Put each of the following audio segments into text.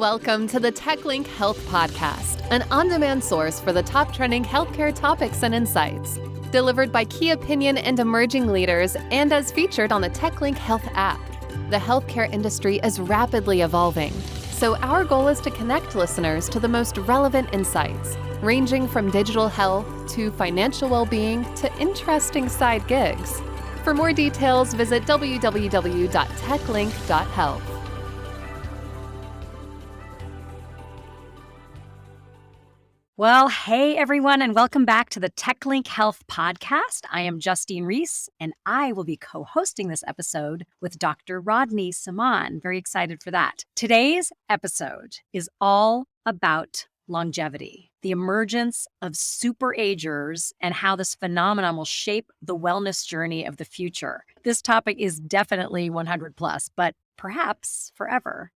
Welcome to the TechLink Health Podcast, an on-demand source for the top trending healthcare topics and insights. Delivered by key opinion and emerging leaders and as featured on the TechLink Health app. The healthcare industry is rapidly evolving, so our goal is to connect listeners to the most relevant insights, ranging from digital health to financial well-being to interesting side gigs. For more details, visit www.techlink.health. Well, hey everyone, and welcome back to the TechLink Health Podcast. I am Justine Reiss, and I will be co-hosting this episode with Dr. Rodney Samaan. Very excited for that. Today's episode is all about longevity, the emergence of super-agers, and how this phenomenon will shape the wellness journey of the future. This topic is definitely 100 plus, but perhaps forever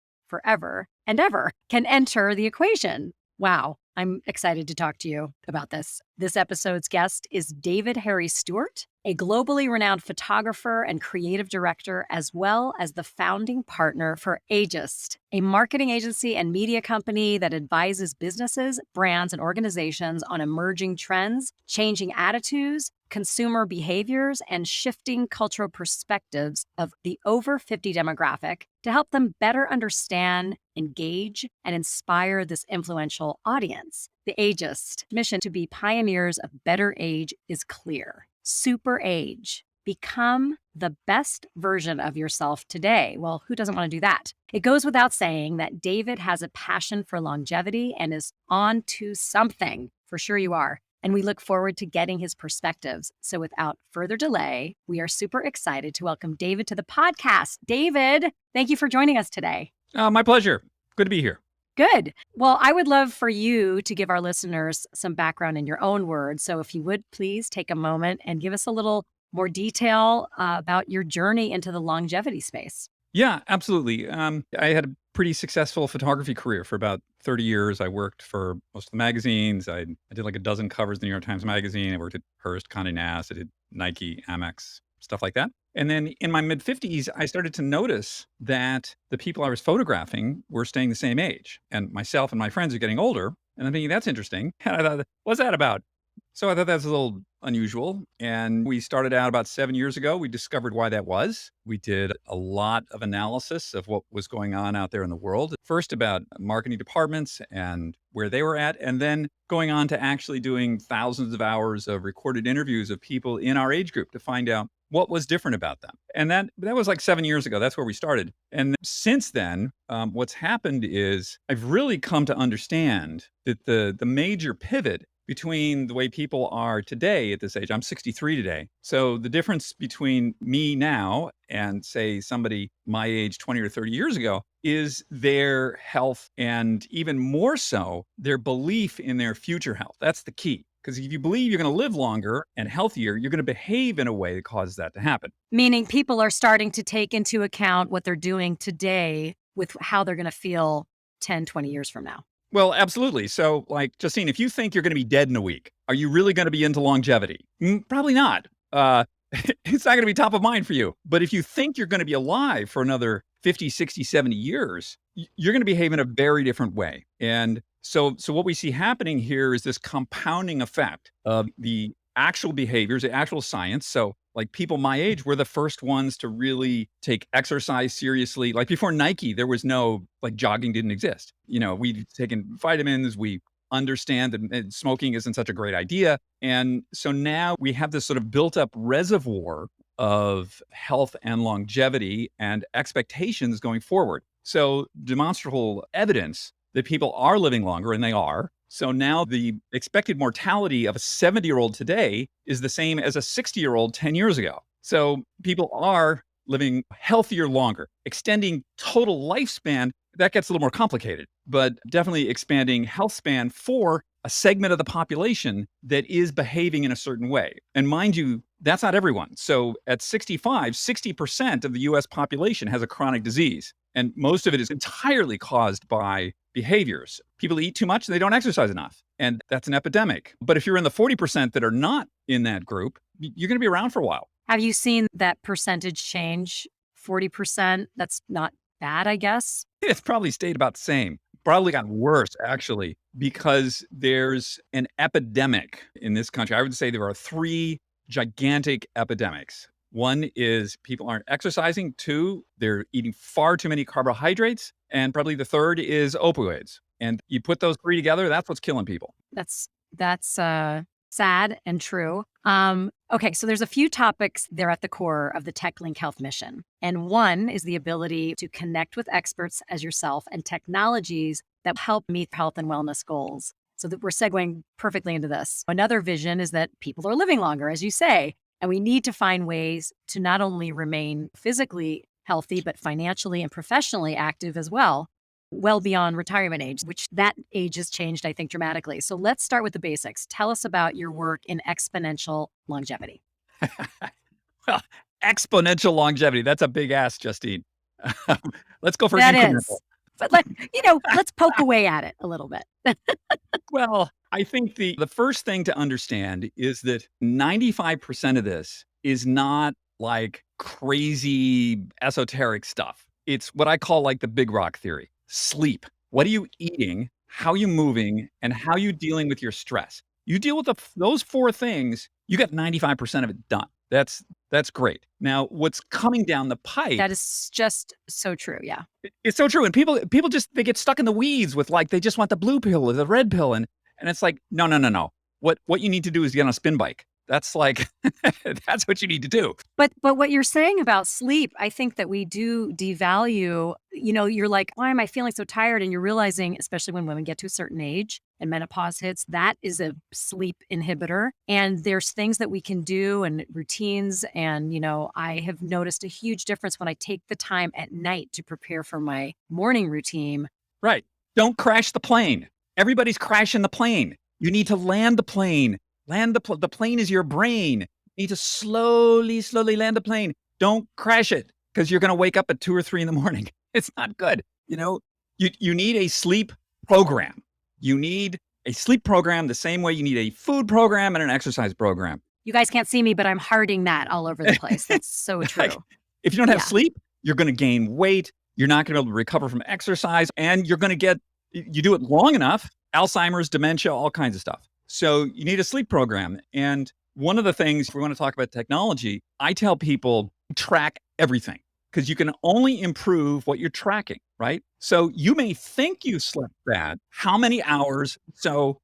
and ever can enter the equation. Wow. I'm excited to talk to you about this. This episode's guest is David Harry Stewart, a globally renowned photographer and creative director, as well as the founding partner for Agist, a marketing agency and media company that advises businesses, brands, and organizations on emerging trends, changing attitudes, consumer behaviors, and shifting cultural perspectives of the over 50 demographic to help them better understand, engage, and inspire this influential audience. The Agist mission to be pioneers of better age is clear. Super-age. Become the best version of yourself today. Well, who doesn't want to do that? It goes without saying that David has a passion for longevity and is on to something. For sure you are. And we look forward to getting his perspectives. So without further delay, we are super excited to welcome David to the podcast. David, thank you for joining us today. My pleasure. Good to be here. Good. Well, I would love for you to give our listeners some background in your own words. So if you would please take a moment and give us a little more detail about your journey into the longevity space. Yeah, absolutely. I had a pretty successful photography career for about 30 years. I worked for most of the magazines. I did like a dozen covers of the New York Times Magazine. I worked at Hearst, Condé Nast. I did Nike, Amex, stuff like that. And then in my mid-50s, I started to notice that the people I was photographing were staying the same age. And myself and my friends are getting older. And I'm thinking, that's interesting. And I thought, what's that about? So I thought that's a little unusual. And we started out about 7 years ago. We discovered why that was. We did a lot of analysis of what was going on out there in the world. First about marketing departments and where they were at, and then going on to actually doing thousands of hours of recorded interviews of people in our age group to find out what was different about them. And that was like 7 years ago. That's where we started. And since then, what's happened is I've really come to understand that the major pivot between the way people are today at this age, I'm 63 today. So the difference between me now and say somebody my age 20 or 30 years ago is their health, and even more so, their belief in their future health. That's the key. Because if you believe you're going to live longer and healthier, you're going to behave in a way that causes that to happen. Meaning people are starting to take into account what they're doing today with how they're going to feel 10, 20 years from now. Well, absolutely. So like, Justine, if you think you're going to be dead in a week, are you really going to be into longevity? Probably not. It's not going to be top of mind for you. But if you think you're going to be alive for another 50, 60, 70 years, you're going to behave in a very different way. And so what we see happening here is this compounding effect of the actual behaviors, the actual science. So like people my age were the first ones to really take exercise seriously. Like before Nike, there was no, like jogging didn't exist. You know, we'd taken vitamins, we understand that smoking isn't such a great idea. And so now we have this sort of built up reservoir of health and longevity and expectations going forward. So demonstrable evidence that people are living longer, and they are. So now the expected mortality of a 70-year-old today is the same as a 60-year-old 10 years ago. So people are living healthier longer, extending total lifespan. That gets a little more complicated, but definitely expanding health span for a segment of the population that is behaving in a certain way. And mind you, that's not everyone. So at 65, 60% of the US population has a chronic disease. And most of it is entirely caused by behaviors. People eat too much and they don't exercise enough. And that's an epidemic. But if you're in the 40% that are not in that group, you're going to be around for a while. Have you seen that percentage change? 40%? That's not bad, I guess. It's probably stayed about the same. probably gotten worse, actually, because there's an epidemic in this country. I would say there are three gigantic epidemics. One is people aren't exercising. Two, they're eating far too many carbohydrates. And probably the third is opioids. And you put those three together, that's what's killing people. That's sad and true. Okay, so there's a few topics there at the core of the TechLink Health mission. And one is the ability to connect with experts as yourself and technologies that help meet health and wellness goals. So that we're segueing perfectly into this. Another vision is that people are living longer, as you say, and we need to find ways to not only remain physically healthy, but financially and professionally active as well, well beyond retirement age, which that age has changed, I think, dramatically. So let's start with the basics. Tell us about your work in exponential longevity. Well, exponential longevity. That's a big ask, Justine. Let's go for That incremental. is. But let's poke away at it a little bit. Well, I think the first thing to understand is that 95% of this is not like crazy esoteric stuff. It's what I call like the big rock theory. Sleep. What are you eating? How are you moving? And how are you dealing with your stress? You deal with those four things, you got 95% of it done. That's great. Now, what's coming down the pipe? That is just so true. Yeah. It's so true. And people just they get stuck in the weeds with like they just want the blue pill or the red pill. And it's like, no. What you need to do is get on a spin bike. That's like that's what you need to do. But what you're saying about sleep, I think that we do devalue, you're like, why am I feeling so tired? And you're realizing, especially when women get to a certain age and menopause hits, that is a sleep inhibitor. And there's things that we can do and routines. And, I have noticed a huge difference when I take the time at night to prepare for my morning routine. Right. Don't crash the plane. Everybody's crashing the plane. You need to land the plane. The plane is your brain. You need to slowly land the plane. Don't crash it because you're going to wake up at 2 or 3 in the morning. It's not good. You need a sleep program. You need a sleep program the same way you need a food program and an exercise program. You guys can't see me, but I'm hearting that all over the place. That's so true. If you don't have sleep, you're going to gain weight. You're not going to be able to recover from exercise. And you're going to you do it long enough, Alzheimer's, dementia, all kinds of stuff. So you need a sleep program. And one of the things, if we want to talk about technology, I tell people track everything because you can only improve what you're tracking, right? So you may think you slept bad. How many hours? So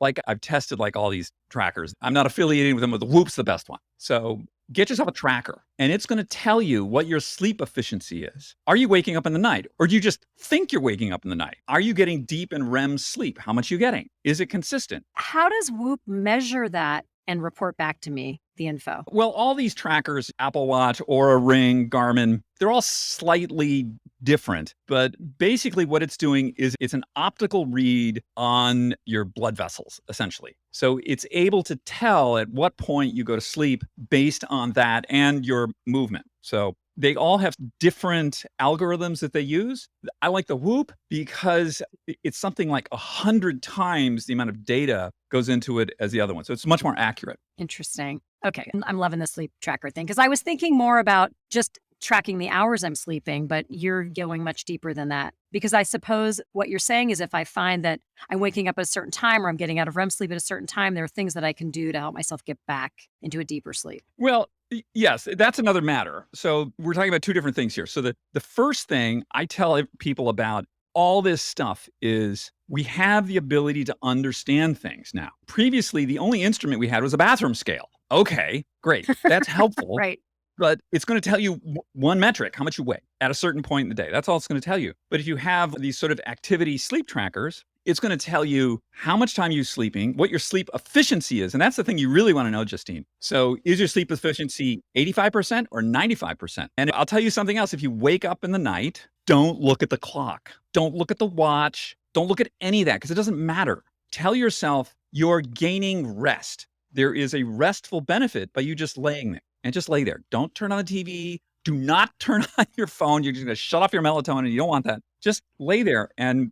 like I've tested like all these trackers. I'm not affiliated with them, but the Whoop's the best one. So get yourself a tracker and it's going to tell you what your sleep efficiency is. Are you waking up in the night or do you just think you're waking up in the night? Are you getting deep and REM sleep? How much are you getting? Is it consistent? How does Whoop measure that and report back to me the info? Well, all these trackers, Apple Watch, Oura Ring, Garmin, they're all slightly different. But basically what it's doing is it's an optical read on your blood vessels, essentially. So it's able to tell at what point you go to sleep based on that and your movement. So they all have different algorithms that they use. I like the Whoop because it's something like 100 times the amount of data goes into it as the other one. So it's much more accurate. Interesting. Okay. I'm loving the sleep tracker thing because I was thinking more about just tracking the hours I'm sleeping, but you're going much deeper than that. Because I suppose what you're saying is if I find that I'm waking up at a certain time or I'm getting out of REM sleep at a certain time, there are things that I can do to help myself get back into a deeper sleep. Well, yes, that's another matter. So we're talking about two different things here. So the first thing I tell people about all this stuff is we have the ability to understand things now. Previously, the only instrument we had was a bathroom scale. Okay, great. That's helpful. Right. But it's going to tell you one metric, how much you weigh at a certain point in the day. That's all it's going to tell you. But if you have these sort of activity sleep trackers, it's going to tell you how much time you're sleeping, what your sleep efficiency is. And that's the thing you really want to know, Justine. So is your sleep efficiency 85% or 95%? And I'll tell you something else. If you wake up in the night, don't look at the clock. Don't look at the watch. Don't look at any of that because it doesn't matter. Tell yourself you're gaining rest. There is a restful benefit by you just laying there. And just lay there. Don't turn on the TV. Do not turn on your phone. You're just going to shut off your melatonin. You don't want that. Just lay there and,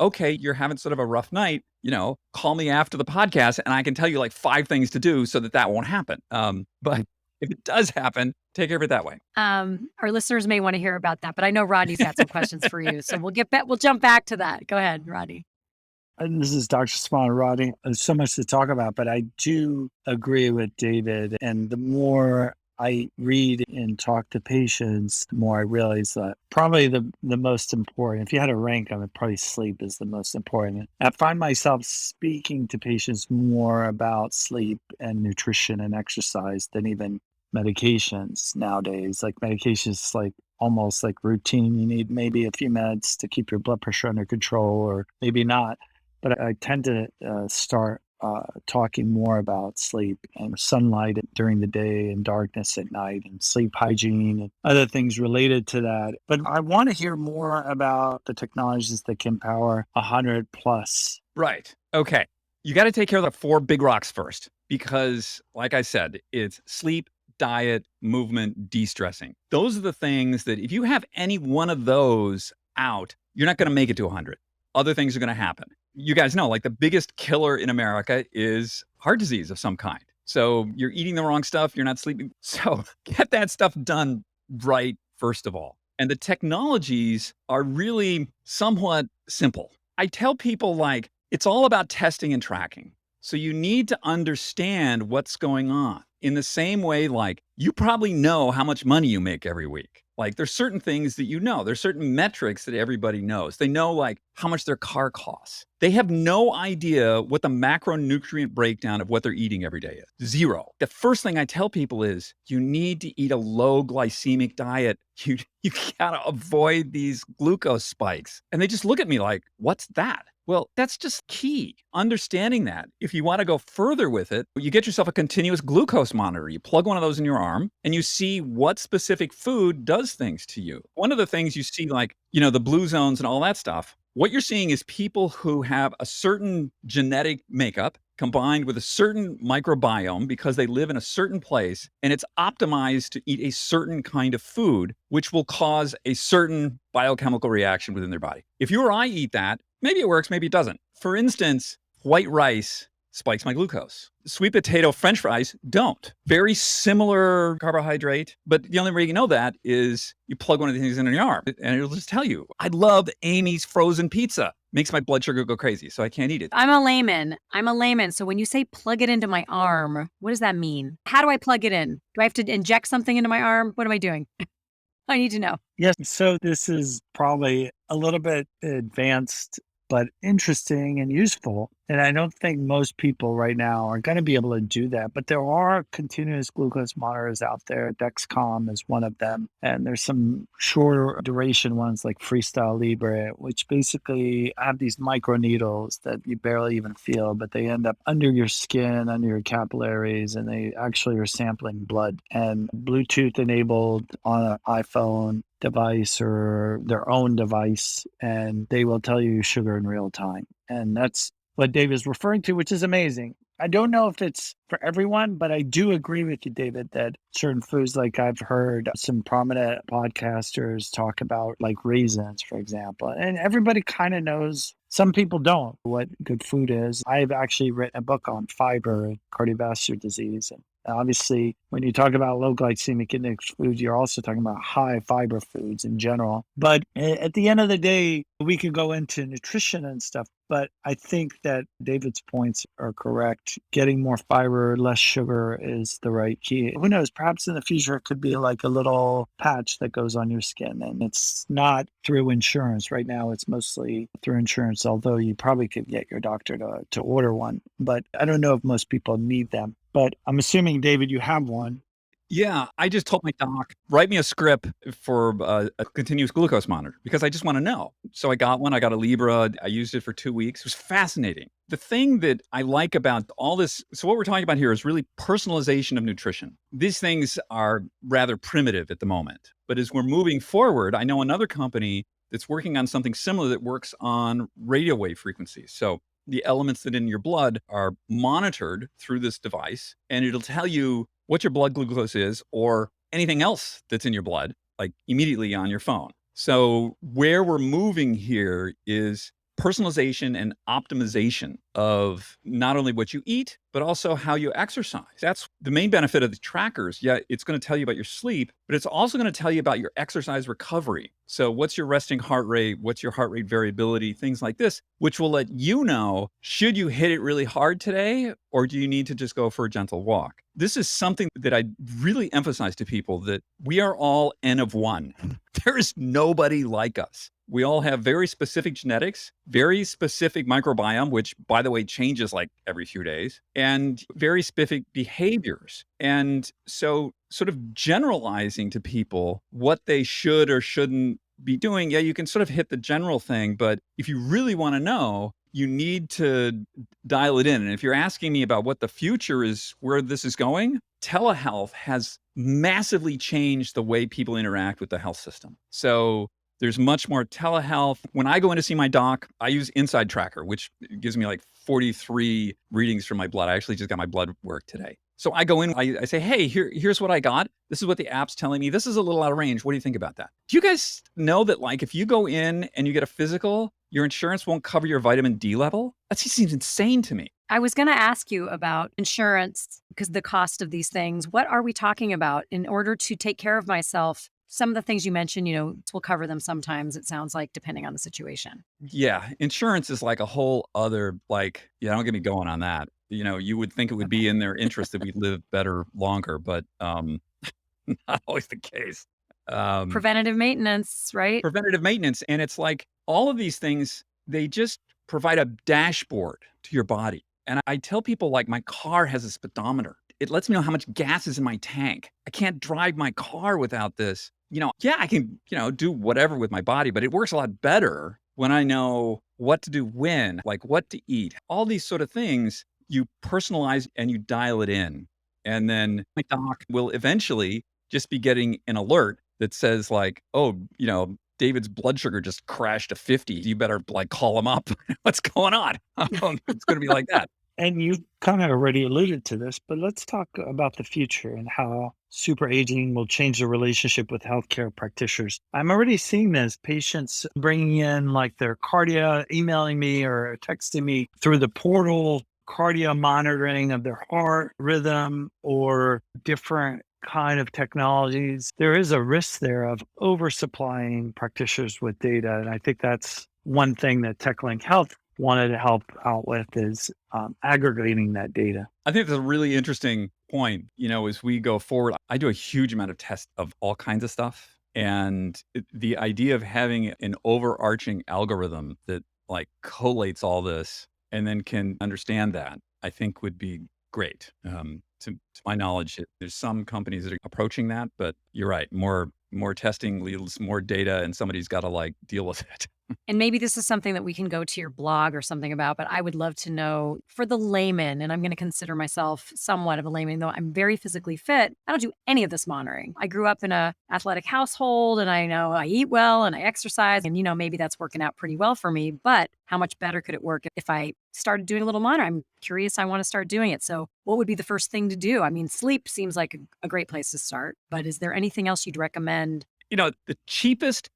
okay, you're having sort of a rough night, call me after the podcast and I can tell you like 5 things to do so that won't happen. But if it does happen, take care of it that way. Our listeners may want to hear about that, but I know Rodney's got some questions for you. So we'll jump back to that. Go ahead, Rodney. And this is Dr. Samaan, Rodney. There's so much to talk about, but I do agree with David. And the more I read and talk to patients, the more I realize that probably the most important, if you had to rank them, probably sleep is the most important. I find myself speaking to patients more about sleep and nutrition and exercise than even medications nowadays. Like medications, like almost like routine. You need maybe a few meds to keep your blood pressure under control, or maybe not. But I tend to start talking more about sleep and sunlight during the day and darkness at night and sleep hygiene and other things related to that. But I want to hear more about the technologies that can power 100 plus. Right. Okay. You got to take care of the 4 big rocks first, because like I said, it's sleep, diet, movement, de-stressing. Those are the things that if you have any one of those out, you're not going to make it to 100. Other things are going to happen. You guys know, like the biggest killer in America is heart disease of some kind. So you're eating the wrong stuff, you're not sleeping. So get that stuff done right, first of all. And the technologies are really somewhat simple. I tell people, like, it's all about testing and tracking. So you need to understand what's going on. In the same way, like, you probably know how much money you make every week. Like, there's certain things that you know. There's certain metrics that everybody knows. They know, like, how much their car costs. They have no idea what the macronutrient breakdown of what they're eating every day is. Zero. The first thing I tell people is you need to eat a low glycemic diet. You gotta avoid these glucose spikes. And they just look at me like, what's that? Well, that's just key. Understanding that. If you want to go further with it, you get yourself a continuous glucose monitor. You plug one of those in your arm and you see what specific food does things to you. One of the things you see, like, the blue zones and all that stuff, what you're seeing is people who have a certain genetic makeup combined with a certain microbiome because they live in a certain place, and it's optimized to eat a certain kind of food, which will cause a certain biochemical reaction within their body. If you or I eat that, maybe it works, maybe it doesn't. For instance, white rice spikes my glucose. Sweet potato French fries don't. Very similar carbohydrate, but the only way you know that is you plug one of these things in your arm and it'll just tell you. I love Amy's frozen pizza. Makes my blood sugar go crazy, so I can't eat it. I'm a layman. So when you say plug it into my arm, what does that mean? How do I plug it in? Do I have to inject something into my arm? What am I doing? I need to know. Yes. So this is probably a little bit advanced, but interesting and useful. And I don't think most people right now are going to be able to do that. But there are continuous glucose monitors out there. Dexcom is one of them. And there's some shorter duration ones like Freestyle Libre, which basically have these micro needles that you barely even feel, but they end up under your skin, under your capillaries, and they actually are sampling blood. And Bluetooth enabled on an iPhone device or their own device, and they will tell you sugar in real time. And that's what Dave is referring to, which is amazing. I don't know if it's for everyone, but I do agree with you, David, that certain foods, like I've heard some prominent podcasters talk about, like raisins, for example, and everybody kind of knows. Some people don't what good food is. I've actually written a book on fiber and cardiovascular disease. And obviously, when you talk about low glycemic index foods, you're also talking about high fiber foods in general. But at the end of the day, we can go into nutrition and stuff. But I think that David's points are correct. Getting more fiber, less sugar is the right key. Who knows? Perhaps in the future, it could be like a little patch that goes on your skin. And it's not through insurance. Right now, it's mostly through insurance, although you probably could get your doctor to order one. But I don't know if most people need them. But I'm assuming, David, you have one. Yeah, I just told my doc, write me a script for a continuous glucose monitor because I just want to know. So I got one. I got a Libra. I used it for 2 weeks. It was fascinating. The thing that I like about all this, so what we're talking about here is really personalization of nutrition. These things are rather primitive at the moment. But as we're moving forward, I know another company that's working on something similar that works on radio wave frequencies. So the elements that in your blood are monitored through this device, and it'll tell you what your blood glucose is or anything else that's in your blood, like immediately on your phone. So where we're moving here is personalization and optimization of not only what you eat, but also how you exercise. That's the main benefit of the trackers, yeah, it's going to tell you about your sleep, but it's also going to tell you about your exercise recovery. So what's your resting heart rate? What's your heart rate variability? Things like this, which will let you know, should you hit it really hard today, or do you need to just go for a gentle walk? This is something that I really emphasize to people, that we are all N of one. There is nobody like us. We all have very specific genetics, very specific microbiome, which, by the way, changes like every few days, and very specific behaviors. And so sort of generalizing to people what they should or shouldn't be doing, yeah, you can sort of hit the general thing, but if you really want to know, you need to dial it in. And if you're asking me about what the future is, where this is going, telehealth has massively changed the way people interact with the health system. So there's much more telehealth. When I go in to see my doc, I use Inside Tracker, which gives me like 43 readings from my blood. I actually just got my blood work today. So I go in, I say, hey, here's what I got. This is what the app's telling me. This is a little out of range. What do you think about that? Do you guys know that, like, if you go in and you get a physical, your insurance won't cover your vitamin D level? That just seems insane to me. I was going to ask you about insurance, because the cost of these things. What are we talking about in order to take care of myself? Some of the things you mentioned, we'll cover them sometimes, it sounds like, depending on the situation. Yeah, insurance is like a whole other, don't get me going on that. You would think it would be in their interest that we live better, longer, but not always the case. Preventative maintenance, right? Preventative maintenance. And it's like all of these things, they just provide a dashboard to your body. And I tell people, like, my car has a speedometer. It lets me know how much gas is in my tank. I can't drive my car without this. Yeah, I can, do whatever with my body, but it works a lot better when I know what to do when, like what to eat. All these sort of things, you personalize and you dial it in. And then my doc will eventually just be getting an alert that says, like, oh, David's blood sugar just crashed to 50. You better call him up. What's going on? It's going to be like that. And you kind of already alluded to this, but let's talk about the future and how super aging will change the relationship with healthcare practitioners. I'm already seeing this, patients bringing in like their cardio, emailing me or texting me through the portal, cardio monitoring of their heart rhythm or different kind of technologies. There is a risk there of oversupplying practitioners with data. And I think that's one thing that TechLink Health wanted to help out with, is aggregating that data. I think that's a really interesting point. As we go forward, I do a huge amount of tests of all kinds of stuff. And the idea of having an overarching algorithm that collates all this and then can understand that, I think would be great. To my knowledge, there's some companies that are approaching that, but you're right. More testing leads more data, and somebody's got to deal with it. And maybe this is something that we can go to your blog or something about, but I would love to know for the layman, and I'm going to consider myself somewhat of a layman, though I'm very physically fit. I don't do any of this monitoring. I grew up in an athletic household, and I know I eat well and I exercise, and maybe that's working out pretty well for me, but how much better could it work if I started doing a little monitoring? I'm curious. I want to start doing it. So what would be the first thing to do? I mean, sleep seems like a great place to start, but is there anything else you'd recommend? The cheapest,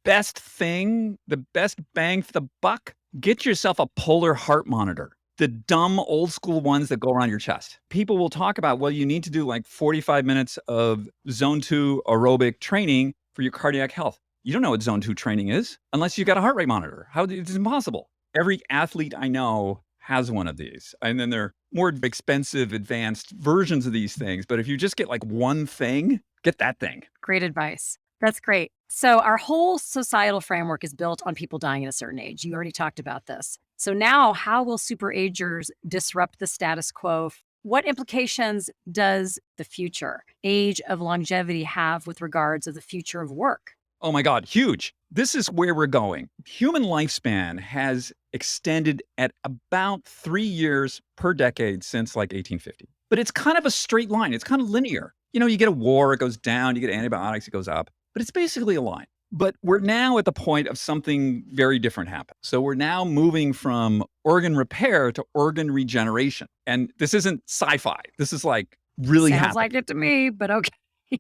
best thing, the best bang for the buck, get yourself a polar heart monitor. The dumb old school ones that go around your chest. People will talk about, well, you need to do 45 minutes of zone 2 aerobic training for your cardiac health. You don't know what zone 2 training is unless you've got a heart rate monitor. It's impossible. Every athlete I know has one of these. And then they're more expensive, advanced versions of these things. But if you just get one thing, get that thing. Great advice. That's great. So our whole societal framework is built on people dying at a certain age. You already talked about this. So now, how will super-agers disrupt the status quo? What implications does the future age of longevity have with regards to the future of work? Oh my God, huge. This is where we're going. Human lifespan has extended at about 3 years per decade since 1850. But it's kind of a straight line. It's kind of linear. You get a war, it goes down. You get antibiotics, it goes up. But it's basically a line. But we're now at the point of something very different happen. So we're now moving from organ repair to organ regeneration. And this isn't sci-fi. This is really Sounds happening. like it to me, but okay.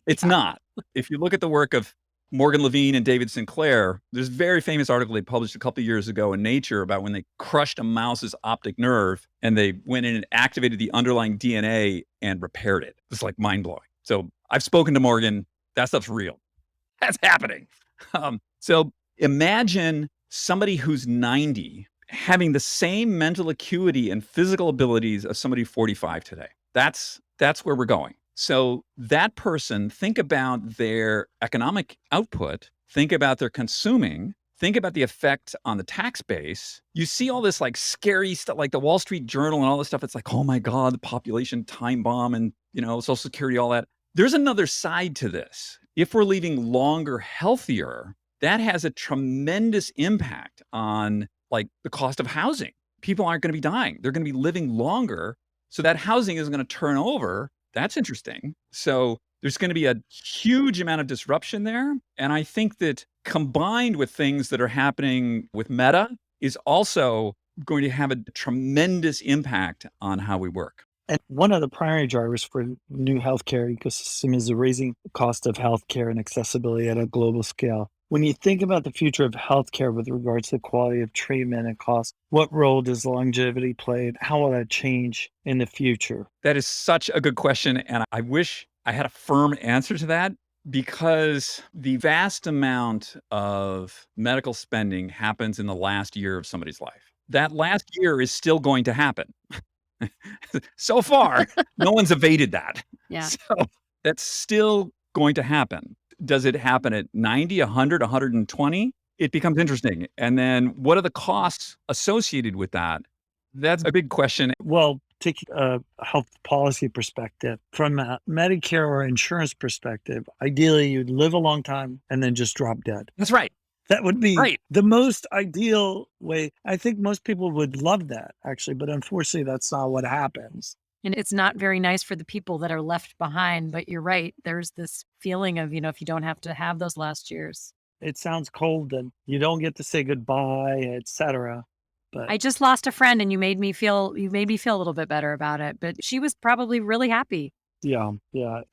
It's not. If you look at the work of Morgan Levine and David Sinclair, there's a very famous article they published a couple of years ago in Nature about when they crushed a mouse's optic nerve and they went in and activated the underlying DNA and repaired it. It's like mind-blowing. So I've spoken to Morgan. That stuff's real. That's happening. So imagine somebody who's 90 having the same mental acuity and physical abilities of somebody 45 today. That's where we're going. So that person, think about their economic output, think about their consuming, think about the effect on the tax base. You see all this like scary stuff, like the Wall Street Journal and all this stuff. It's like, oh my God, the population time bomb and, Social Security, all that. There's another side to this. If we're leaving longer, healthier, that has a tremendous impact on like the cost of housing. People aren't going to be dying. They're going to be living longer. So that housing is going to turn over. That's interesting. So there's going to be a huge amount of disruption there. And I think that combined with things that are happening with Meta is also going to have a tremendous impact on how we work. And one of the primary drivers for new healthcare ecosystem is the raising cost of healthcare and accessibility at a global scale. When you think about the future of healthcare with regards to the quality of treatment and cost, what role does longevity play and how will that change in the future? That is such a good question. And I wish I had a firm answer to that because the vast amount of medical spending happens in the last year of somebody's life. That last year is still going to happen. So far, no one's evaded that. Yeah. So that's still going to happen. Does it happen at 90, 100, 120? It becomes interesting. And then what are the costs associated with that? That's a big question. Well, take a health policy perspective. From a Medicare or insurance perspective, ideally you'd live a long time and then just drop dead. That's right. That would be Right. the most ideal way. I think most people would love that, actually, but unfortunately, that's not what happens. And it's not very nice for the people that are left behind. But you're right. There's this feeling of, if you don't have to have those last years. It sounds cold and you don't get to say goodbye, etc. But I just lost a friend and you made me feel a little bit better about it. But she was probably really happy. yeah.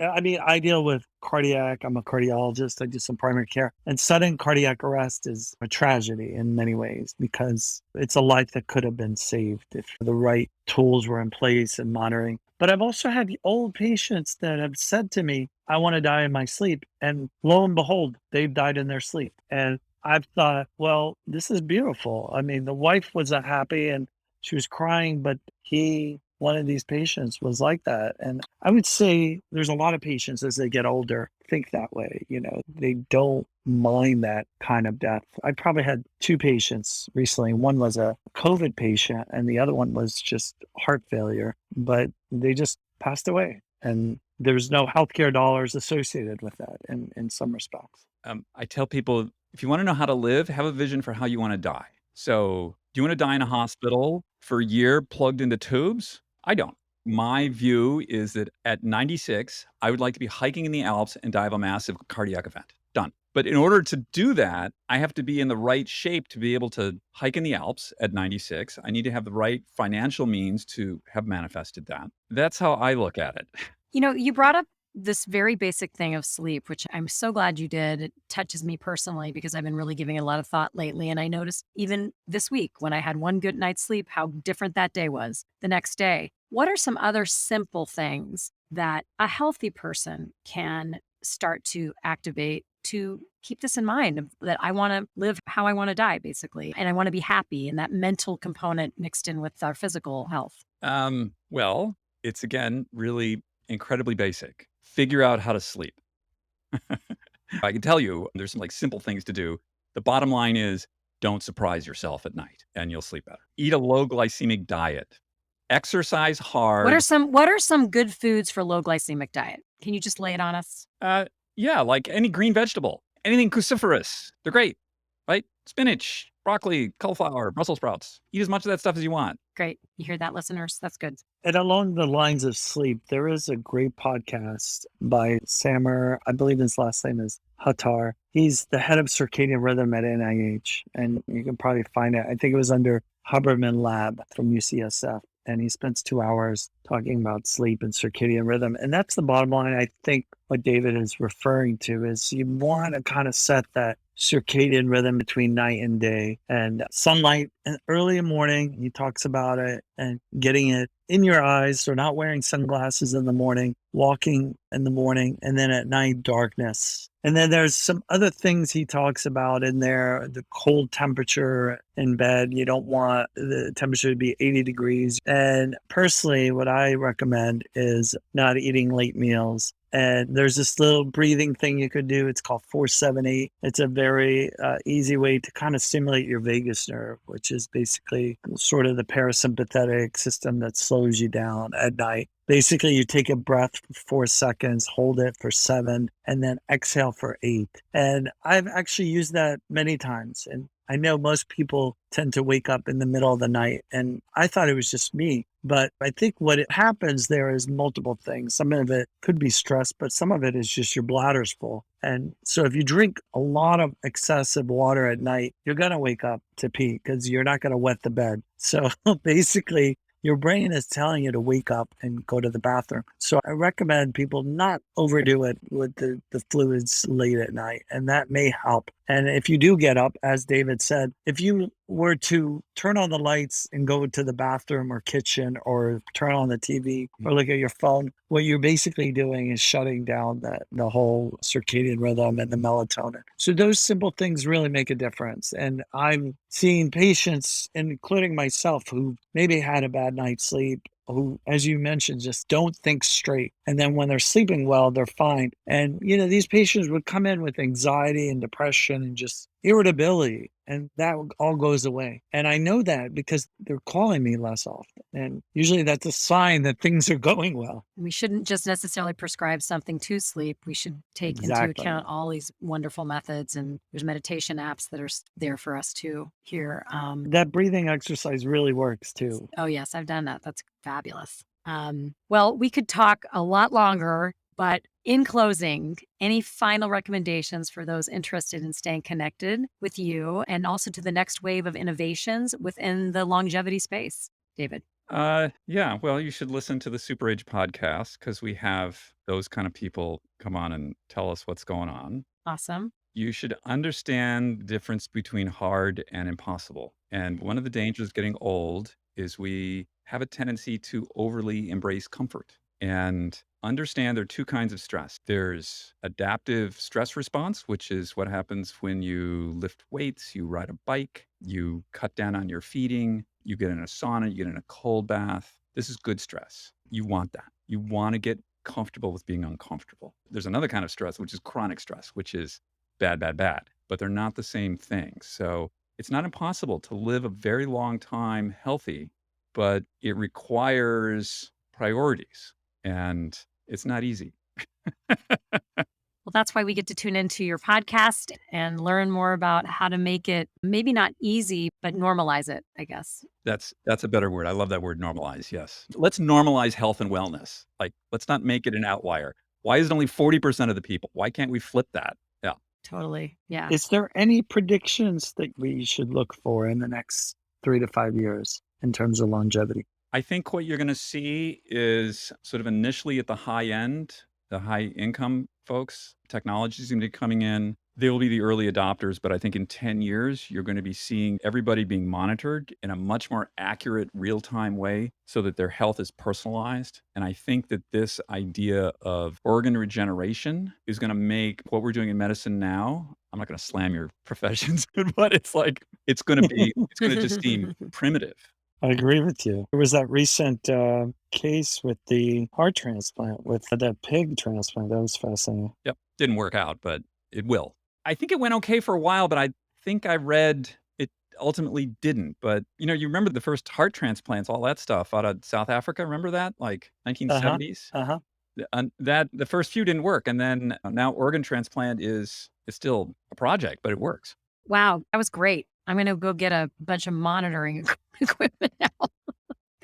I mean, I deal with cardiac. I'm a cardiologist. I do some primary care. And sudden cardiac arrest is a tragedy in many ways because it's a life that could have been saved if the right tools were in place and monitoring. But I've also had old patients that have said to me, I want to die in my sleep. And lo and behold, they've died in their sleep. And I've thought, well, this is beautiful. I mean, the wife was happy and she was crying, but one of these patients was like that. And I would say there's a lot of patients as they get older think that way. They don't mind that kind of death. I probably had two patients recently. One was a COVID patient and the other one was just heart failure, but they just passed away. And there's no healthcare dollars associated with that in some respects. I tell people, if you want to know how to live, have a vision for how you want to die. So do you want to die in a hospital for a year plugged into tubes? I don't. My view is that at 96, I would like to be hiking in the Alps and die of a massive cardiac event. Done. But in order to do that, I have to be in the right shape to be able to hike in the Alps at 96. I need to have the right financial means to have manifested that. That's how I look at it. You brought up this very basic thing of sleep, which I'm so glad you did. It touches me personally because I've been really giving it a lot of thought lately. And I noticed even this week when I had one good night's sleep, how different that day was the next day. What are some other simple things that a healthy person can start to activate to keep this in mind, that I want to live how I want to die, basically, and I want to be happy, and that mental component mixed in with our physical health? Well, it's again, really incredibly basic. Figure out how to sleep. I can tell you there's some simple things to do. The bottom line is don't surprise yourself at night and you'll sleep better. Eat a low glycemic diet. Exercise hard. What are some good foods for low glycemic diet? Can you just lay it on us? Yeah, like any green vegetable, anything cruciferous. They're great, right? Spinach, broccoli, cauliflower, Brussels sprouts. Eat as much of that stuff as you want. Great. You hear that, listeners? That's good. And along the lines of sleep, there is a great podcast by Samer. I believe his last name is Hattar. He's the head of circadian rhythm at NIH, and you can probably find it. I think it was under Huberman Lab from UCSF. and he spends 2 hours talking about sleep and circadian rhythm. And that's the bottom line. I think what David is referring to is you want to kind of set that circadian rhythm between night and day, and sunlight and early in the morning. He talks about it and getting it in your eyes. So not wearing sunglasses in the morning, walking in the morning, and then at night, darkness. And then there's some other things he talks about in there, the cold temperature in bed. You don't want the temperature to be 80 degrees. And personally, what I recommend is not eating late meals. And there's this little breathing thing you could do. It's called 478. It's a very easy way to kind of stimulate your vagus nerve, which is basically sort of the parasympathetic system that slows you down at night. Basically, you take a breath for 4 seconds, hold it for 7, and then exhale for 8. And I've actually used that many times. And I know most people tend to wake up in the middle of the night, and I thought it was just me. But I think what happens there is multiple things. Some of it could be stress, but some of it is just your bladder's full. And so if you drink a lot of excessive water at night, you're going to wake up to pee because you're not going to wet the bed. So basically, your brain is telling you to wake up and go to the bathroom. So I recommend people not overdo it with the fluids late at night, and that may help. And if you do get up, as David said, if you were to turn on the lights and go to the bathroom or kitchen or turn on the TV or look at your phone, what you're basically doing is shutting down the whole circadian rhythm and the melatonin. So those simple things really make a difference. And I'm seeing patients, including myself, who maybe had a bad night's sleep, who, as you mentioned, just don't think straight. And then when they're sleeping well, they're fine. And, these patients would come in with anxiety and depression and just irritability, and that all goes away. And I know that because they're calling me less often. And usually that's a sign that things are going well. We shouldn't just necessarily prescribe something to sleep. We should take into account all these wonderful methods, and there's meditation apps that are there for us to hear. That breathing exercise really works too. Oh, yes, I've done that. That's fabulous. Well, we could talk a lot longer, but in closing, any final recommendations for those interested in staying connected with you and also to the next wave of innovations within the longevity space, David? Yeah, well, you should listen to the Super-Age podcast because we have those kind of people come on and tell us what's going on. Awesome. You should understand the difference between hard and impossible. And one of the dangers of getting old is we have a tendency to overly embrace comfort. And understand there are two kinds of stress. There's adaptive stress response, which is what happens when you lift weights, you ride a bike, you cut down on your feeding, you get in a sauna, you get in a cold bath. This is good stress. You want that. You want to get comfortable with being uncomfortable. There's another kind of stress, which is chronic stress, which is bad, bad, bad, but they're not the same thing. So it's not impossible to live a very long time healthy, but it requires priorities. And it's not easy. Well, that's why we get to tune into your podcast and learn more about how to make it maybe not easy, but normalize it, I guess. That's a better word. I love that word, normalize. Yes. Let's normalize health and wellness. Like, let's not make it an outlier. Why is it only 40% of the people? Why can't we flip that? Yeah. Totally. Yeah. Is there any predictions that we should look for in the next 3 to 5 years in terms of longevity? I think what you're going to see is sort of initially at the high end, the high income folks, technology is going to be coming in. They will be the early adopters, but I think in 10 years, you're going to be seeing everybody being monitored in a much more accurate, real-time way so that their health is personalized. And I think that this idea of organ regeneration is going to make what we're doing in medicine now, I'm not going to slam your professions, but it's going to just seem primitive. I agree with you. There was that recent case with the heart transplant, with the pig transplant. That was fascinating. Yep. Didn't work out, but it will. I think it went okay for a while, but I think I read it ultimately didn't. But, you remember the first heart transplants, all that stuff out of South Africa. Remember that? Like 1970s? Uh-huh. And the first few didn't work. And then now organ transplant is still a project, but it works. Wow. That was great. I'm going to go get a bunch of monitoring equipment now.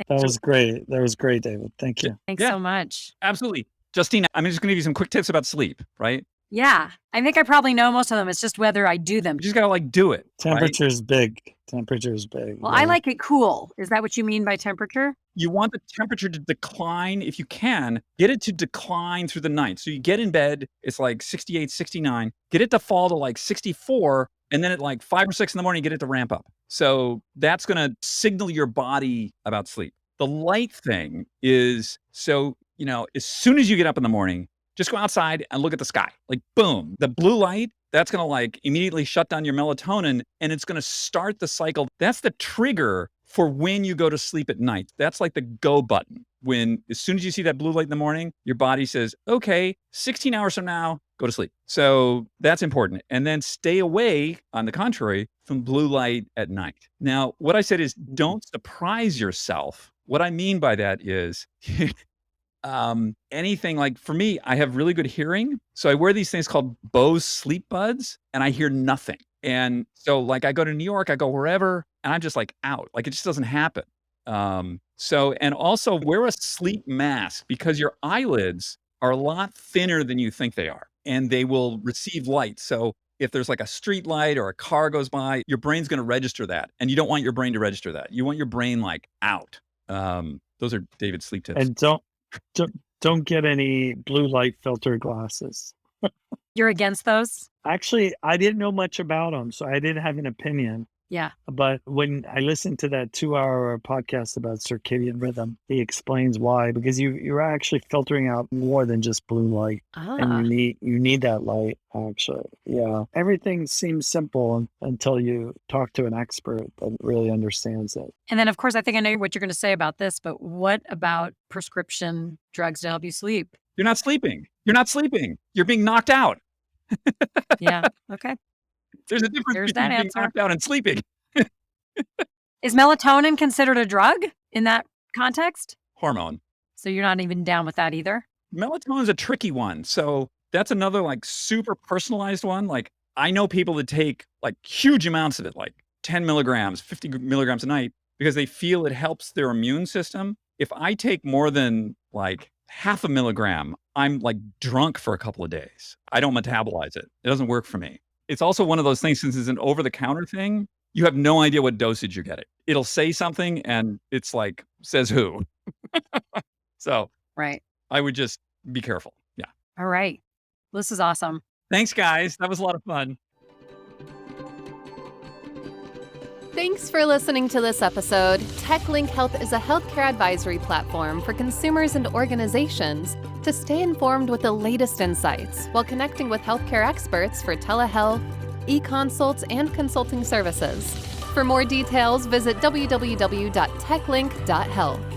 That was great. That was great, David. Thank you. Thanks so much. Absolutely. Justine, I'm just going to give you some quick tips about sleep, right? Yeah. I think I probably know most of them. It's just whether I do them. You just got to like do it. Temperature is big. Temperature is big. Well, I like it cool. Is that what you mean by temperature? You want the temperature to decline if you can. Get it to decline through the night. So you get in bed, it's like 68, 69. Get it to fall to like 64. And then at like 5 or 6 in the morning, get it to ramp up. So that's going to signal your body about sleep. The light thing is, so, as soon as you get up in the morning, just go outside and look at the sky. Like, boom, the blue light, that's going to like immediately shut down your melatonin and it's going to start the cycle. That's the trigger for when you go to sleep at night. That's like the go button. As soon as you see that blue light in the morning, your body says, okay, 16 hours from now, go to sleep. So that's important. And then stay away, on the contrary, from blue light at night. Now, what I said is don't surprise yourself. What I mean by that is anything like, for me, I have really good hearing. So I wear these things called Bose sleep buds and I hear nothing. And so like I go to New York, I go wherever, and I'm just like out. Like it just doesn't happen. And also wear a sleep mask because your eyelids are a lot thinner than you think they are and they will receive light. So if there's like a street light or a car goes by, your brain's going to register that. And you don't want your brain to register that. You want your brain like out. Those are David's sleep tips. And don't get any blue light filter glasses. You're against those? Actually, I didn't know much about them, so I didn't have an opinion. Yeah. But when I listened to that 2-hour podcast about circadian rhythm, he explains why, because you're actually filtering out more than just blue light. And you need that light, actually. Yeah. Everything seems simple until you talk to an expert that really understands it. And then, of course, I think I know what you're going to say about this, but what about prescription drugs to help you sleep? You're not sleeping. You're being knocked out. Yeah. Okay. There's a difference between being knocked out and sleeping. Is melatonin considered a drug in that context? Hormone. So you're not even down with that either? Melatonin is a tricky one. So that's another like super personalized one. Like I know people that take like huge amounts of it, like 10 milligrams, 50 milligrams a night, because they feel it helps their immune system. If I take more than like half a milligram, I'm like drunk for a couple of days. I don't metabolize it. It doesn't work for me. It's also one of those things, since it's an over-the-counter thing, you have no idea what dosage you're getting. It'll say something and it's like, says who. So right. I would just be careful. Yeah. All right. This is awesome. Thanks, guys. That was a lot of fun. Thanks for listening to this episode. TechLink Health is a healthcare advisory platform for consumers and organizations to stay informed with the latest insights while connecting with healthcare experts for telehealth, e-consults, and consulting services. For more details, visit www.techlink.health.